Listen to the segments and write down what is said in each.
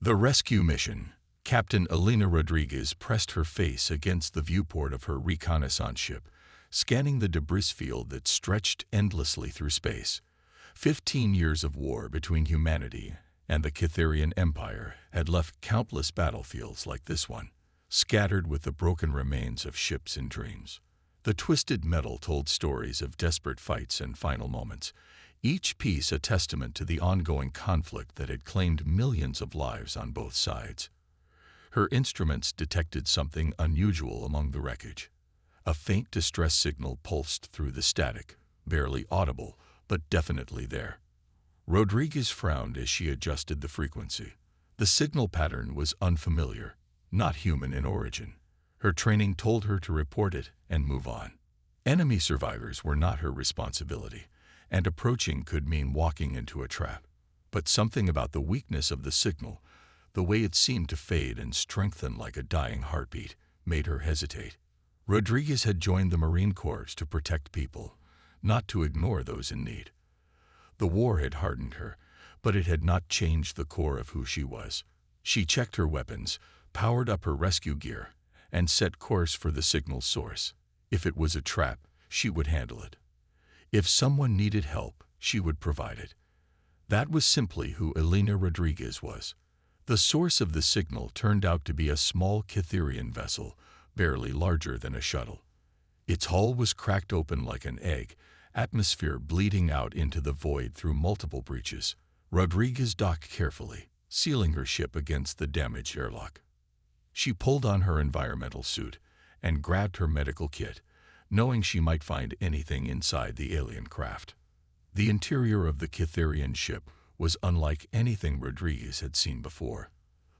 The rescue mission. Captain Elena Rodriguez pressed her face against the viewport of her reconnaissance ship, scanning the debris field that stretched endlessly through space. 15 years of war between humanity and the Cytherian Empire had left countless battlefields like this one, scattered with the broken remains of ships and dreams. The twisted metal told stories of desperate fights and final moments, each piece a testament to the ongoing conflict that had claimed millions of lives on both sides. Her instruments detected something unusual among the wreckage. A faint distress signal pulsed through the static, barely audible, but definitely there. Rodriguez frowned as she adjusted the frequency. The signal pattern was unfamiliar, not human in origin. Her training told her to report it and move on. Enemy survivors were not her responsibility, and approaching could mean walking into a trap. But something about the weakness of the signal, the way it seemed to fade and strengthen like a dying heartbeat, made her hesitate. Rodriguez had joined the Marine Corps to protect people, not to ignore those in need. The war had hardened her, but it had not changed the core of who she was. She checked her weapons, powered up her rescue gear, and set course for the signal source. If it was a trap, she would handle it. If someone needed help, she would provide it. That was simply who Elena Rodriguez was. The source of the signal turned out to be a small Cytherian vessel, barely larger than a shuttle. Its hull was cracked open like an egg, atmosphere bleeding out into the void through multiple breaches. Rodriguez docked carefully, sealing her ship against the damaged airlock. She pulled on her environmental suit and grabbed her medical kit, knowing she might find anything inside the alien craft. The interior of the Cytherian ship was unlike anything Rodriguez had seen before.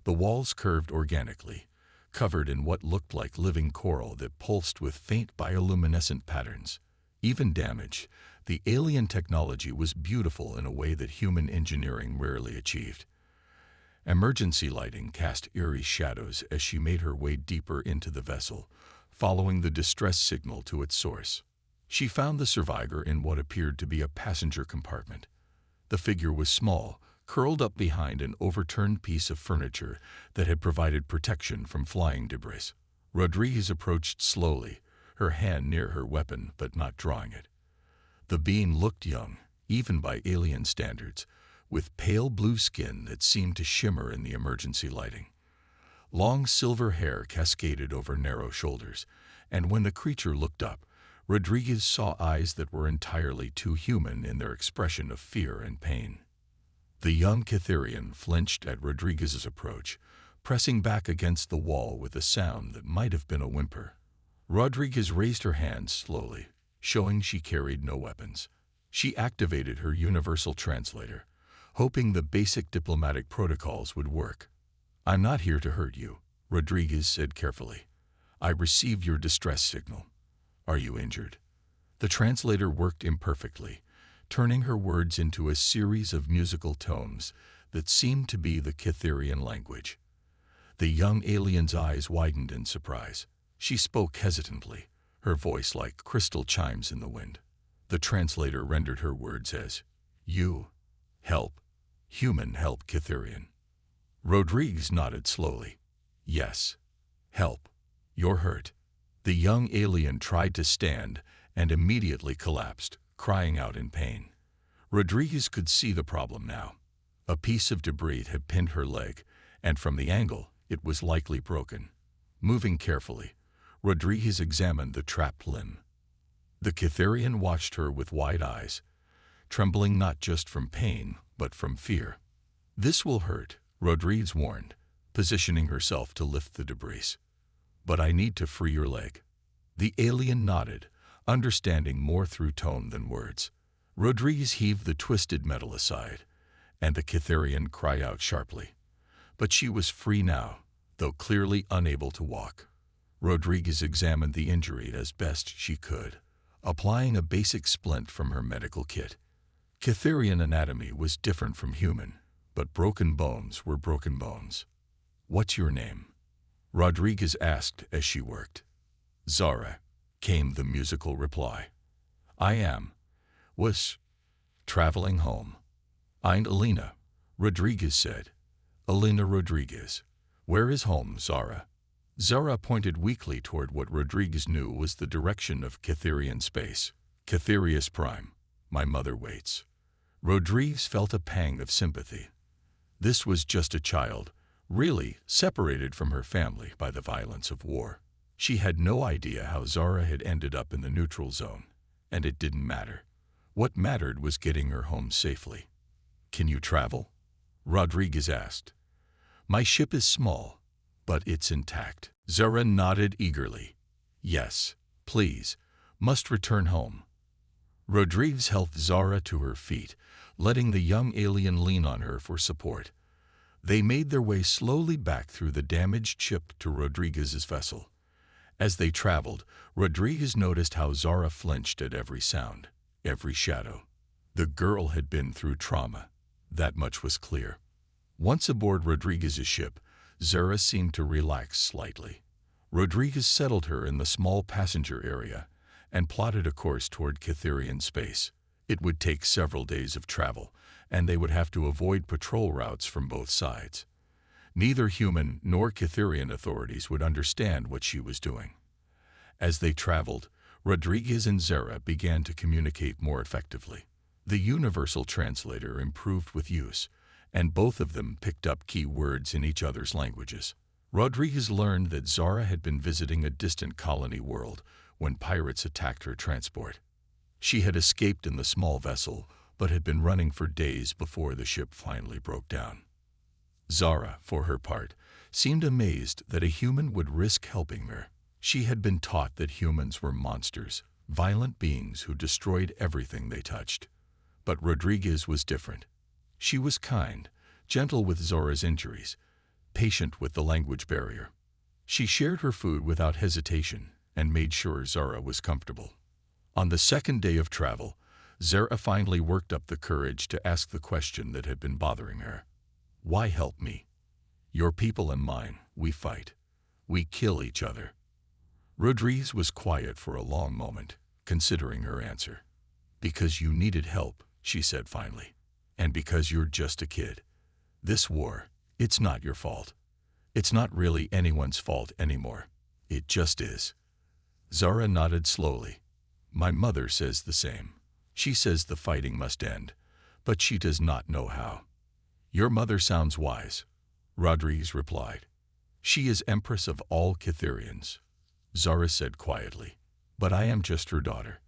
The walls curved organically, covered in what looked like living coral that pulsed with faint bioluminescent patterns. Even damaged, the alien technology was beautiful in a way that human engineering rarely achieved. Emergency lighting cast eerie shadows as she made her way deeper into the vessel, following the distress signal to its source. She found the survivor in what appeared to be a passenger compartment. The figure was small, curled up behind an overturned piece of furniture that had provided protection from flying debris. Rodriguez approached slowly, her hand near her weapon but not drawing it. The being looked young, even by alien standards, with pale blue skin that seemed to shimmer in the emergency lighting. Long silver hair cascaded over narrow shoulders, and when the creature looked up, Rodriguez saw eyes that were entirely too human in their expression of fear and pain. The young Cytherian flinched at Rodriguez's approach, pressing back against the wall with a sound that might have been a whimper. Rodriguez raised her hands slowly, showing she carried no weapons. She activated her universal translator, hoping the basic diplomatic protocols would work. "I'm not here to hurt you," Rodriguez said carefully. "I received your distress signal. Are you injured?" The translator worked imperfectly, turning her words into a series of musical tones that seemed to be the Cytherian language. The young alien's eyes widened in surprise. She spoke hesitantly, her voice like crystal chimes in the wind. The translator rendered her words as, "You, help, human help Cytherian." Rodriguez nodded slowly. "Yes, help, you're hurt." The young alien tried to stand and immediately collapsed, crying out in pain. Rodriguez could see the problem now. A piece of debris had pinned her leg, and from the angle, it was likely broken. Moving carefully, Rodriguez examined the trapped limb. The Cytherian watched her with wide eyes, trembling not just from pain, but from fear. "This will hurt," Rodriguez warned, positioning herself to lift the debris. "But I need to free your leg." The alien nodded, understanding more through tone than words. Rodriguez heaved the twisted metal aside, and the Cytherian cried out sharply. But she was free now, though clearly unable to walk. Rodriguez examined the injury as best she could, applying a basic splint from her medical kit. Cytherian anatomy was different from human, but broken bones were broken bones. "What's your name?" Rodriguez asked as she worked. "Zara," came the musical reply. Was traveling home." "I'm Elena," Rodriguez said. Elena Rodriguez. Where is home, Zara? Zara pointed weakly toward what Rodriguez knew was the direction of Cytherian space. Cytherius Prime. My mother waits. Rodriguez felt a pang of sympathy. This was just a child, really separated from her family by the violence of war. She had no idea how Zara had ended up in the neutral zone, and it didn't matter. What mattered was getting her home safely. Can you travel? Rodriguez asked. My ship is small, but it's intact. Zara nodded eagerly. Yes, please, must return home. Rodriguez helped Zara to her feet, letting the young alien lean on her for support. They made their way slowly back through the damaged ship to Rodriguez's vessel. As they traveled, Rodriguez noticed how Zara flinched at every sound, every shadow. The girl had been through trauma. That much was clear. Once aboard Rodriguez's ship, Zara seemed to relax slightly. Rodriguez settled her in the small passenger area and plotted a course toward Cytherian space. It would take several days of travel, and they would have to avoid patrol routes from both sides. Neither human nor Cytherian authorities would understand what she was doing. As they traveled, Rodriguez and Zara began to communicate more effectively. The universal translator improved with use, and both of them picked up key words in each other's languages. Rodriguez learned that Zara had been visiting a distant colony world when pirates attacked her transport. She had escaped in the small vessel, but had been running for days before the ship finally broke down. Zara, for her part, seemed amazed that a human would risk helping her. She had been taught that humans were monsters, violent beings who destroyed everything they touched. But Rodriguez was different. She was kind, gentle with Zara's injuries, patient with the language barrier. She shared her food without hesitation and made sure Zara was comfortable. On the second day of travel, Zara finally worked up the courage to ask the question that had been bothering her. Why help me? Your people and mine, we fight. We kill each other. Rodriguez was quiet for a long moment, considering her answer. Because you needed help, she said finally. And because you're just a kid. This war, it's not your fault. It's not really anyone's fault anymore. It just is. Zara nodded slowly. My mother says the same. She says the fighting must end, but she does not know how. Your mother sounds wise, Rodriguez replied. She is Empress of all Cytherians, Zara said quietly. But I am just her daughter.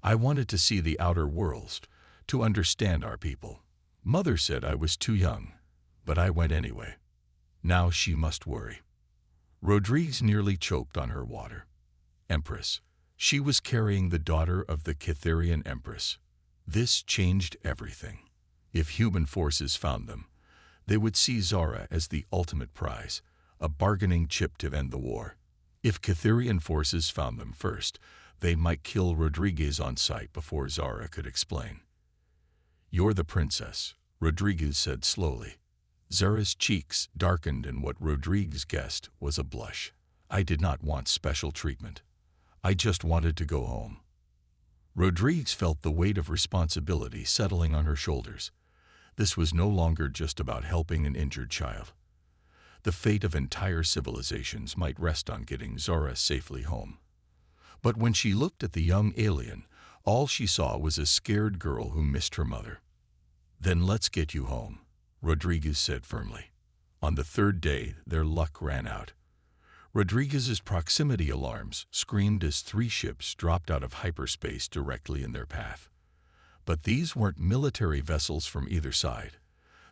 I wanted to see the outer worlds, to understand our people. Mother said I was too young, but I went anyway. Now she must worry. Rodriguez nearly choked on her water. Empress. She was carrying the daughter of the Cytherian Empress. This changed everything. If human forces found them, they would see Zara as the ultimate prize, a bargaining chip to end the war. If Cytherian forces found them first, they might kill Rodriguez on sight before Zara could explain. You're the princess, Rodriguez said slowly. Zara's cheeks darkened in what Rodriguez guessed was a blush. I did not want special treatment. I just wanted to go home. Rodriguez felt the weight of responsibility settling on her shoulders. This was no longer just about helping an injured child. The fate of entire civilizations might rest on getting Zara safely home. But when she looked at the young alien, all she saw was a scared girl who missed her mother. Then let's get you home, Rodriguez said firmly. On the third day, their luck ran out. Rodriguez's proximity alarms screamed as 3 ships dropped out of hyperspace directly in their path. But these weren't military vessels from either side.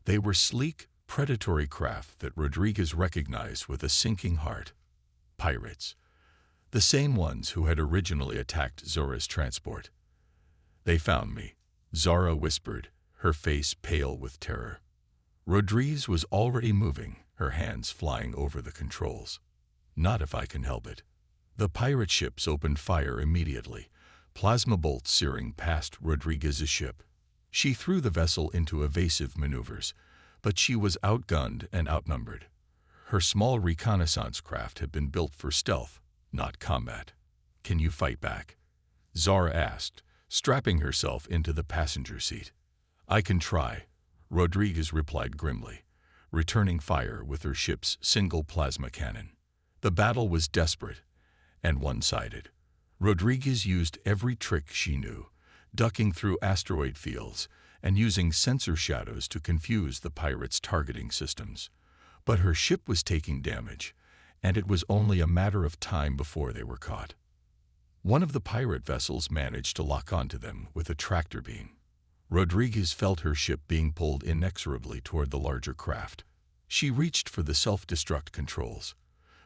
They were sleek, predatory craft that Rodriguez recognized with a sinking heart. Pirates. The same ones who had originally attacked Zara's transport. They found me, Zara whispered, her face pale with terror. Rodriguez was already moving, her hands flying over the controls. Not if I can help it. The pirate ships opened fire immediately, plasma bolts searing past Rodriguez's ship. She threw the vessel into evasive maneuvers, but she was outgunned and outnumbered. Her small reconnaissance craft had been built for stealth, not combat. Can you fight back? Zara asked, strapping herself into the passenger seat. I can try, Rodriguez replied grimly. returning fire with her ship's single plasma cannon. The battle was desperate and one-sided. Rodriguez used every trick she knew, ducking through asteroid fields and using sensor shadows to confuse the pirates' targeting systems. But her ship was taking damage, and it was only a matter of time before they were caught. One of the pirate vessels managed to lock onto them with a tractor beam. Rodriguez felt her ship being pulled inexorably toward the larger craft. She reached for the self-destruct controls,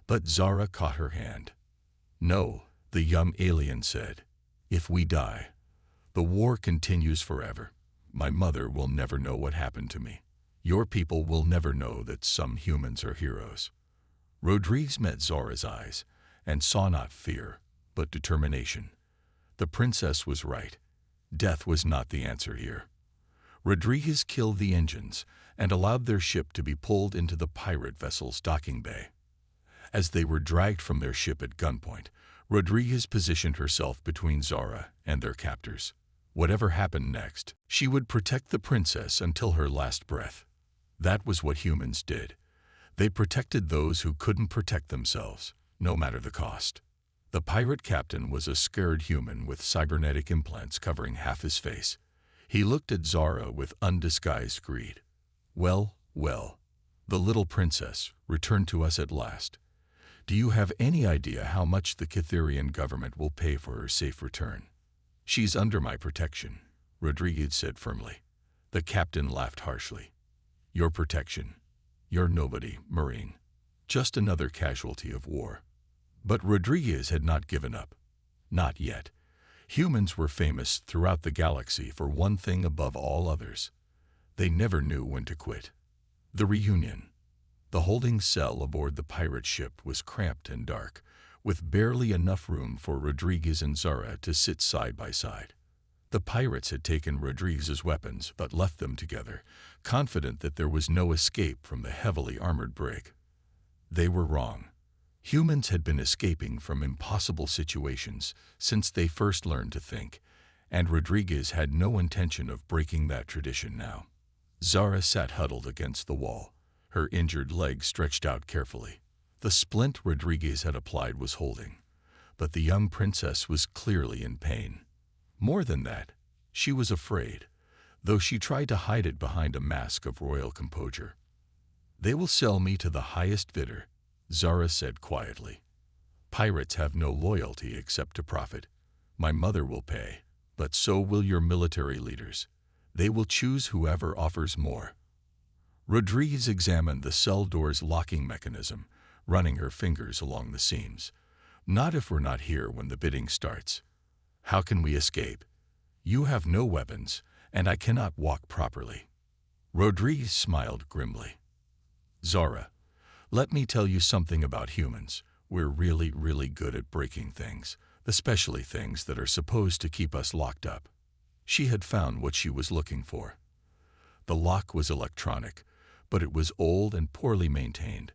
but Zara caught her hand. "No," the young alien said. "If we die, the war continues forever. My mother will never know what happened to me. Your people will never know that some humans are heroes." Rodriguez met Zara's eyes and saw not fear, but determination. The princess was right. Death was not the answer here. Rodriguez killed the engines and allowed their ship to be pulled into the pirate vessel's docking bay. As they were dragged from their ship at gunpoint, Rodriguez positioned herself between Zara and their captors. Whatever happened next, she would protect the princess until her last breath. That was what humans did. They protected those who couldn't protect themselves, no matter the cost. The pirate captain was a scared human with cybernetic implants covering half his face. He looked at Zara with undisguised greed. "Well, well, the little princess returned to us at last. Do you have any idea how much the Cytherian government will pay for her safe return?" "She's under my protection," Rodriguez said firmly. The captain laughed harshly. "Your protection? You're nobody, Marine. Just another casualty of war." But Rodriguez had not given up. Not yet. Humans were famous throughout the galaxy for one thing above all others. They never knew when to quit. The reunion. The holding cell aboard the pirate ship was cramped and dark, with barely enough room for Rodriguez and Zara to sit side by side. The pirates had taken Rodriguez's weapons but left them together, confident that there was no escape from the heavily armored brig. They were wrong. Humans had been escaping from impossible situations since they first learned to think, and Rodriguez had no intention of breaking that tradition now. Zara sat huddled against the wall, her injured leg stretched out carefully. The splint Rodriguez had applied was holding, but the young princess was clearly in pain. More than that, she was afraid, though she tried to hide it behind a mask of royal composure. "They will sell me to the highest bidder," Zara said quietly. "Pirates have no loyalty except to profit. My mother will pay, but so will your military leaders. They will choose whoever offers more." Rodriguez examined the cell door's locking mechanism, running her fingers along the seams. "Not if we're not here when the bidding starts. How can we escape? You have no weapons, and I cannot walk properly." Rodriguez smiled grimly. "Zara, let me tell you something about humans. We're really, really good at breaking things, especially things that are supposed to keep us locked up." She had found what she was looking for. The lock was electronic, but it was old and poorly maintained.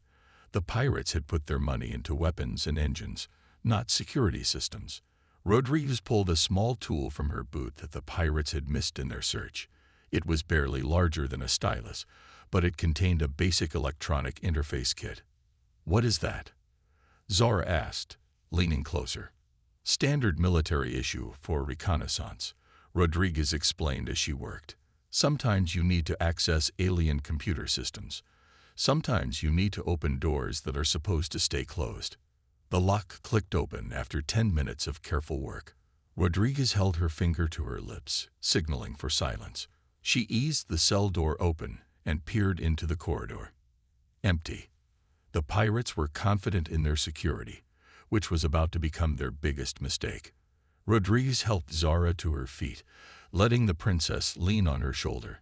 The pirates had put their money into weapons and engines, not security systems. Rodriguez pulled a small tool from her boot that the pirates had missed in their search. It was barely larger than a stylus, but it contained a basic electronic interface kit. "What is that?" Zara asked, leaning closer. "Standard military issue for reconnaissance," Rodriguez explained as she worked. "Sometimes you need to access alien computer systems. Sometimes you need to open doors that are supposed to stay closed." The lock clicked open after 10 minutes of careful work. Rodriguez held her finger to her lips, signaling for silence. She eased the cell door open and peered into the corridor. Empty. The pirates were confident in their security, which was about to become their biggest mistake. Rodriguez helped Zara to her feet, letting the princess lean on her shoulder.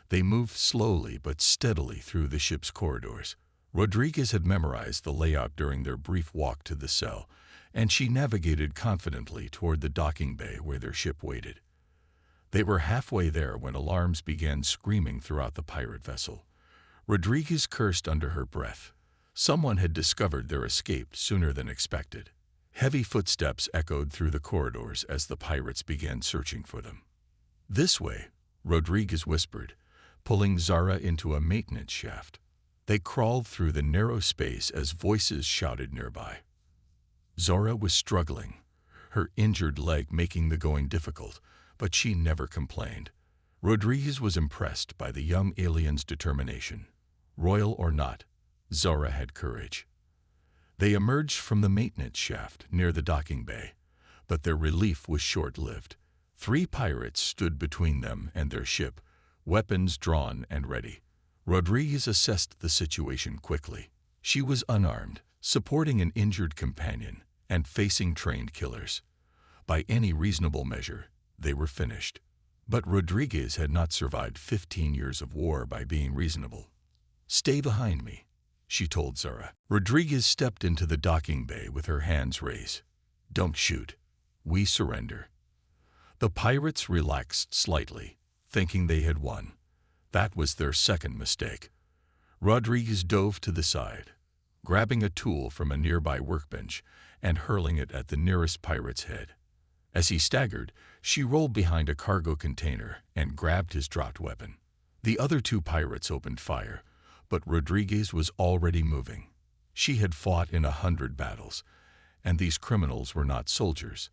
They moved slowly but steadily through the ship's corridors. Rodriguez had memorized the layout during their brief walk to the cell, and she navigated confidently toward the docking bay where their ship waited. They were halfway there when alarms began screaming throughout the pirate vessel. Rodriguez cursed under her breath. Someone had discovered their escape sooner than expected. Heavy footsteps echoed through the corridors as the pirates began searching for them. "This way," Rodriguez whispered, pulling Zara into a maintenance shaft. They crawled through the narrow space as voices shouted nearby. Zara was struggling, her injured leg making the going difficult, but she never complained. Rodriguez was impressed by the young alien's determination. Royal or not, Zara had courage. They emerged from the maintenance shaft near the docking bay, but their relief was short-lived. 3 pirates stood between them and their ship, weapons drawn and ready. Rodriguez assessed the situation quickly. She was unarmed, supporting an injured companion, and facing trained killers. By any reasonable measure, they were finished. But Rodriguez had not survived 15 years of war by being reasonable. "Stay behind me," she told Zara. Rodriguez stepped into the docking bay with her hands raised. "Don't shoot. We surrender." The pirates relaxed slightly, thinking they had won. That was their second mistake. Rodriguez dove to the side, grabbing a tool from a nearby workbench and hurling it at the nearest pirate's head. As he staggered, she rolled behind a cargo container and grabbed his dropped weapon. The other 2 pirates opened fire, but Rodriguez was already moving. She had fought in 100 battles, and these criminals were not soldiers.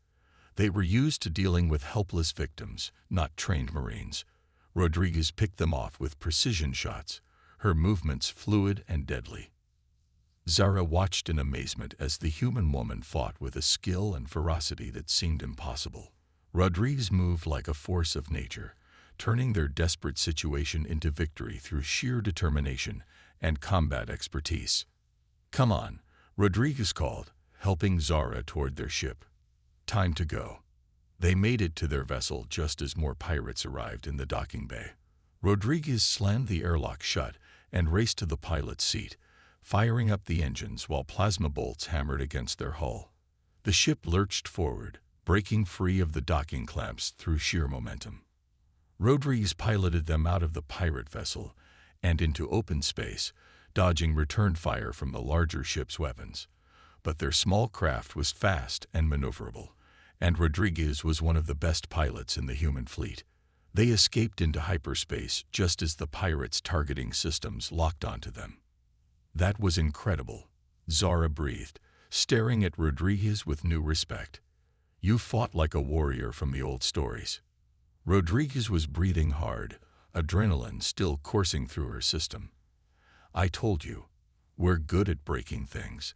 They were used to dealing with helpless victims, not trained Marines. Rodriguez picked them off with precision shots, her movements fluid and deadly. Zara watched in amazement as the human woman fought with a skill and ferocity that seemed impossible. Rodriguez moved like a force of nature, turning their desperate situation into victory through sheer determination and combat expertise. "Come on," Rodriguez called, helping Zara toward their ship. "Time to go." They made it to their vessel just as more pirates arrived in the docking bay. Rodriguez slammed the airlock shut and raced to the pilot's seat, firing up the engines while plasma bolts hammered against their hull. The ship lurched forward, breaking free of the docking clamps through sheer momentum. Rodriguez piloted them out of the pirate vessel and into open space, dodging return fire from the larger ship's weapons. But their small craft was fast and maneuverable, and Rodriguez was one of the best pilots in the human fleet. They escaped into hyperspace just as the pirates' targeting systems locked onto them. "That was incredible," Zara breathed, staring at Rodriguez with new respect. "You fought like a warrior from the old stories." Rodriguez was breathing hard, adrenaline still coursing through her system. "I told you, we're good at breaking things,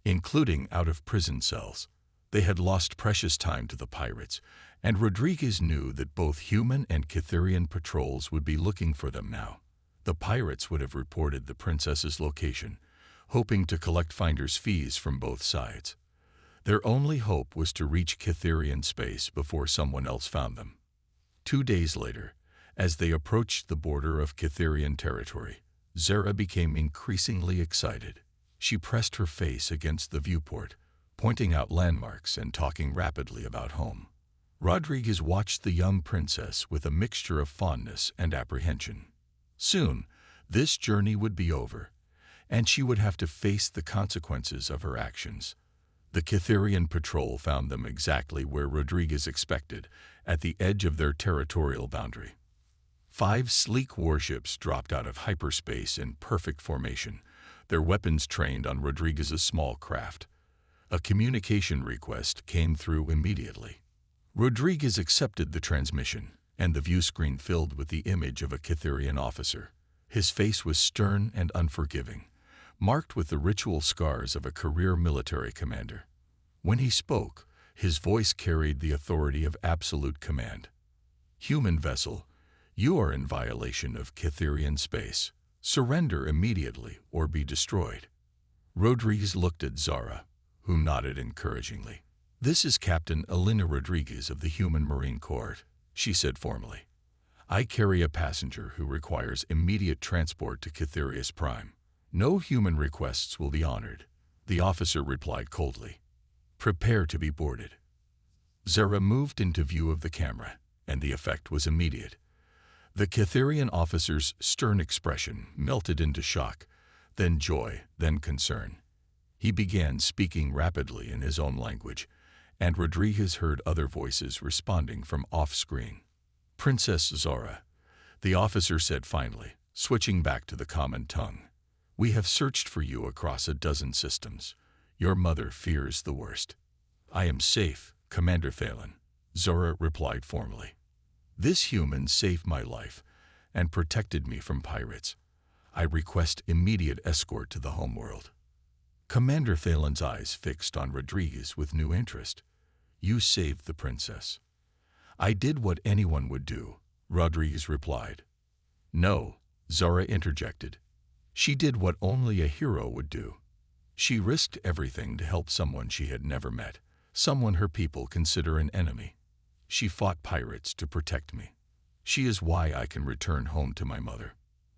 including out of prison cells." They had lost precious time to the pirates, and Rodriguez knew that both human and Cytherian patrols would be looking for them now. The pirates would have reported the princess's location, hoping to collect finder's fees from both sides. Their only hope was to reach Cytherian space before someone else found them. 2 days later, as they approached the border of Cytherian territory, Zara became increasingly excited. She pressed her face against the viewport, pointing out landmarks and talking rapidly about home. Rodriguez watched the young princess with a mixture of fondness and apprehension. Soon, this journey would be over, and she would have to face the consequences of her actions. The Cytherian patrol found them exactly where Rodriguez expected, at the edge of their territorial boundary. 5 sleek warships dropped out of hyperspace in perfect formation, their weapons trained on Rodriguez's small craft. A communication request came through immediately. Rodriguez accepted the transmission, and the view screen filled with the image of a Cytherian officer. His face was stern and unforgiving, marked with the ritual scars of a career military commander. When he spoke, his voice carried the authority of absolute command. "Human vessel, you are in violation of Cytherian space. Surrender immediately or be destroyed." Rodriguez looked at Zara, who nodded encouragingly. "This is Captain Elena Rodriguez of the Human Marine Corps," she said formally. "I carry a passenger who requires immediate transport to Cytherius Prime. No human requests will be honored," the officer replied coldly. "Prepare to be boarded." Zara moved into view of the camera, and the effect was immediate. The Cytherian officer's stern expression melted into shock, then joy, then concern. He began speaking rapidly in his own language, and Rodriguez heard other voices responding from off-screen. "Princess Zara," the officer said finally, switching back to the common tongue. We have searched for you across a dozen systems. Your mother fears the worst. I am safe, Commander Phelan, Zora replied formally. This human saved my life and protected me from pirates. I request immediate escort to the homeworld. Commander Phelan's eyes fixed on Rodriguez with new interest. You saved the princess. I did what anyone would do, Rodriguez replied. No, Zora interjected. She did what only a hero would do. She risked everything to help someone she had never met, someone her people consider an enemy. She fought pirates to protect me. She is why I can return home to my mother.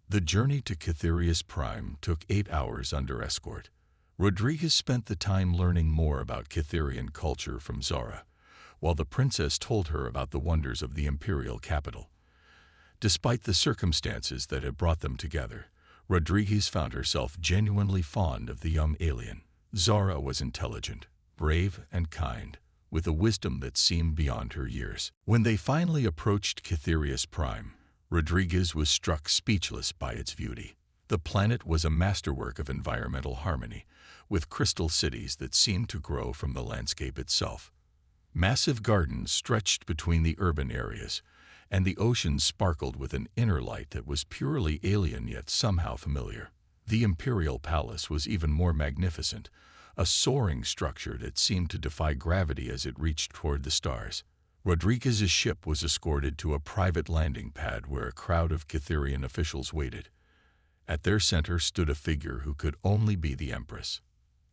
The journey to Cytherius Prime took 8 hours under escort. Rodriguez spent the time learning more about Cytherian culture from Zora, while the princess told her about the wonders of the imperial capital. Despite the circumstances that had brought them together, Rodriguez found herself genuinely fond of the young alien. Zora was intelligent, brave, and kind, with a wisdom that seemed beyond her years. When they finally approached Cytherius Prime, Rodriguez was struck speechless by its beauty. The planet was a masterwork of environmental harmony, with crystal cities that seemed to grow from the landscape itself. Massive gardens stretched between the urban areas, and the ocean sparkled with an inner light that was purely alien yet somehow familiar. The imperial palace was even more magnificent, a soaring structure that seemed to defy gravity as it reached toward the stars. Rodriguez's ship was escorted to a private landing pad where a crowd of Cytherian officials waited. At their center stood a figure who could only be the Empress.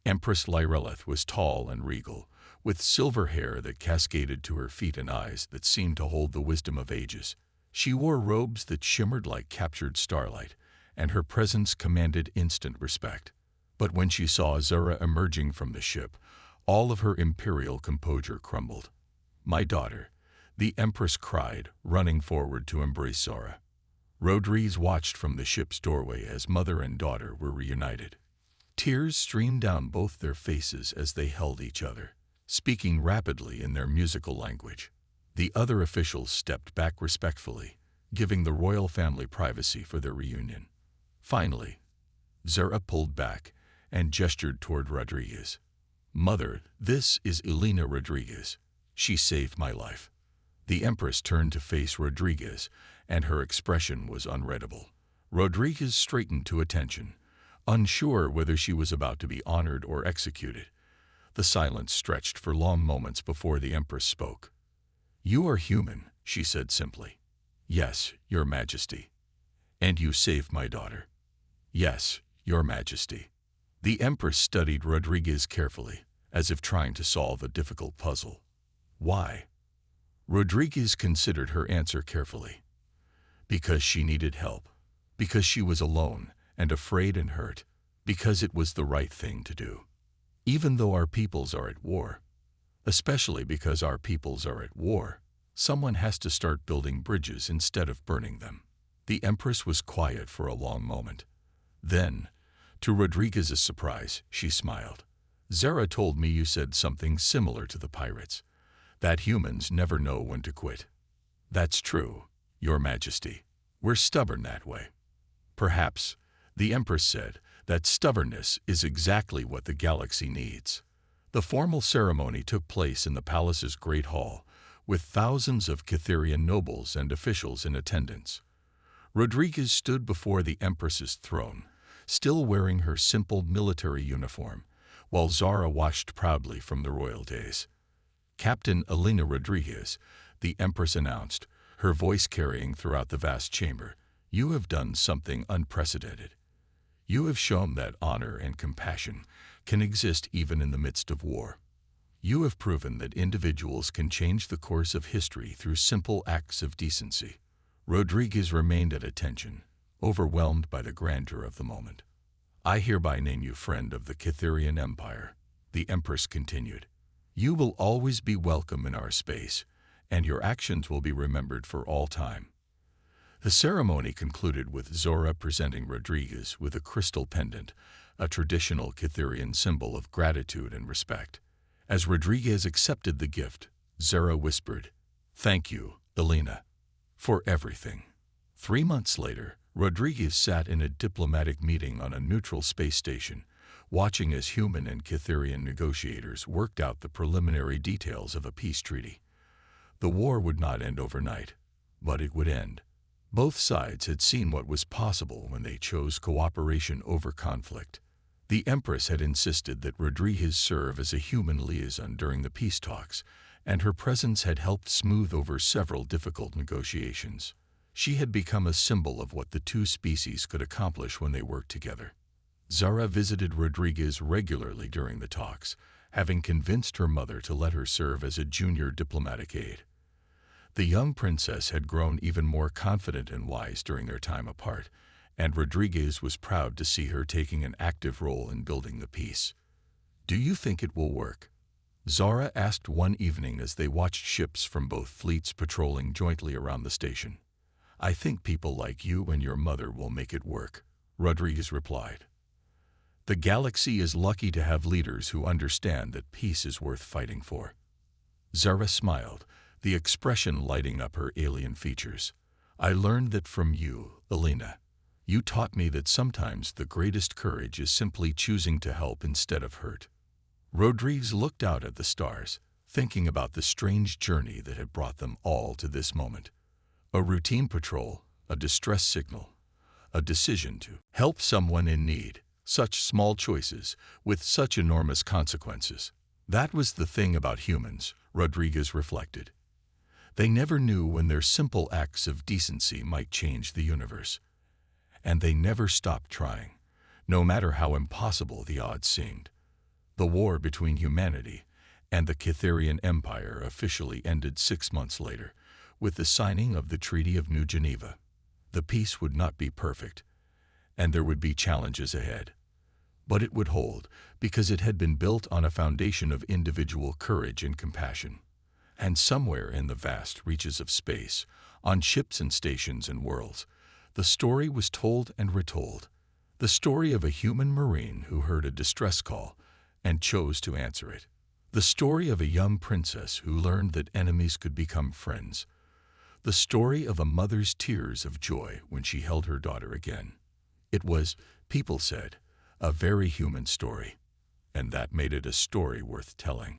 Empress Lyrelith was tall and regal, with silver hair that cascaded to her feet and eyes that seemed to hold the wisdom of ages. She wore robes that shimmered like captured starlight, and her presence commanded instant respect. But when she saw Zora emerging from the ship, all of her imperial composure crumbled. My daughter, the Empress cried, running forward to embrace Zora. Rodriguez watched from the ship's doorway as mother and daughter were reunited. Tears streamed down both their faces as they held each other, speaking rapidly in their musical language. The other officials stepped back respectfully, giving the royal family privacy for their reunion. Finally, Zora pulled back and gestured toward Rodriguez. Mother, this is Elena Rodriguez. She saved my life. The Empress turned to face Rodriguez, and her expression was unreadable. Rodriguez straightened to attention, unsure whether she was about to be honored or executed. The silence stretched for long moments before the Empress spoke. You are human, she said simply. Yes, Your Majesty. And you saved my daughter. Yes, Your Majesty. The Empress studied Rodriguez carefully, as if trying to solve a difficult puzzle. Why? Rodriguez considered her answer carefully. Because she needed help. Because she was alone and afraid and hurt. Because it was the right thing to do. Even though our peoples are at war. Especially because our peoples are at war, someone has to start building bridges instead of burning them. The Empress was quiet for a long moment. Then, to Rodriguez's surprise, she smiled. Zara told me you said something similar to the pirates, that humans never know when to quit. That's true, Your Majesty. We're stubborn that way. Perhaps, the Empress said, that stubbornness is exactly what the galaxy needs. The formal ceremony took place in the palace's Great Hall, with thousands of Cytherian nobles and officials in attendance. Rodriguez stood before the Empress's throne, still wearing her simple military uniform, while Zara watched proudly from the royal days. Captain Elena Rodriguez, the Empress announced, her voice carrying throughout the vast chamber, you have done something unprecedented. You have shown that honor and compassion can exist even in the midst of war. You have proven that individuals can change the course of history through simple acts of decency. Rodriguez remained at attention, overwhelmed by the grandeur of the moment. I hereby name you friend of the Cytherian Empire, the Empress continued. You will always be welcome in our space, and your actions will be remembered for all time. The ceremony concluded with Zora presenting Rodriguez with a crystal pendant, a traditional Cytherian symbol of gratitude and respect. As Rodriguez accepted the gift, Zora whispered, "Thank you, Elena, for everything." 3 months later, Rodriguez sat in a diplomatic meeting on a neutral space station, watching as human and Cytherian negotiators worked out the preliminary details of a peace treaty. The war would not end overnight, but it would end. Both sides had seen what was possible when they chose cooperation over conflict. The Empress had insisted that Rodriguez serve as a human liaison during the peace talks, and her presence had helped smooth over several difficult negotiations. She had become a symbol of what the two species could accomplish when they worked together. Zara visited Rodriguez regularly during the talks, having convinced her mother to let her serve as a junior diplomatic aide. The young princess had grown even more confident and wise during their time apart, and Rodriguez was proud to see her taking an active role in building the peace. "Do you think it will work?" Zara asked one evening as they watched ships from both fleets patrolling jointly around the station. "I think people like you and your mother will make it work," Rodriguez replied. "The galaxy is lucky to have leaders who understand that peace is worth fighting for." Zara smiled, the expression lighting up her alien features. "I learned that from you, Alina. You taught me that sometimes the greatest courage is simply choosing to help instead of hurt." Rodriguez looked out at the stars, thinking about the strange journey that had brought them all to this moment. A routine patrol, a distress signal, a decision to help someone in need. Such small choices, with such enormous consequences. That was the thing about humans, Rodriguez reflected. They never knew when their simple acts of decency might change the universe. And they never stopped trying, no matter how impossible the odds seemed. The war between humanity and the Cytherian Empire officially ended 6 months later, with the signing of the Treaty of New Geneva. The peace would not be perfect, and there would be challenges ahead. But it would hold, because it had been built on a foundation of individual courage and compassion. And somewhere in the vast reaches of space, on ships and stations and worlds, the story was told and retold. The story of a human marine who heard a distress call and chose to answer it. The story of a young princess who learned that enemies could become friends. The story of a mother's tears of joy when she held her daughter again. It was, people said, a very human story, and that made it a story worth telling.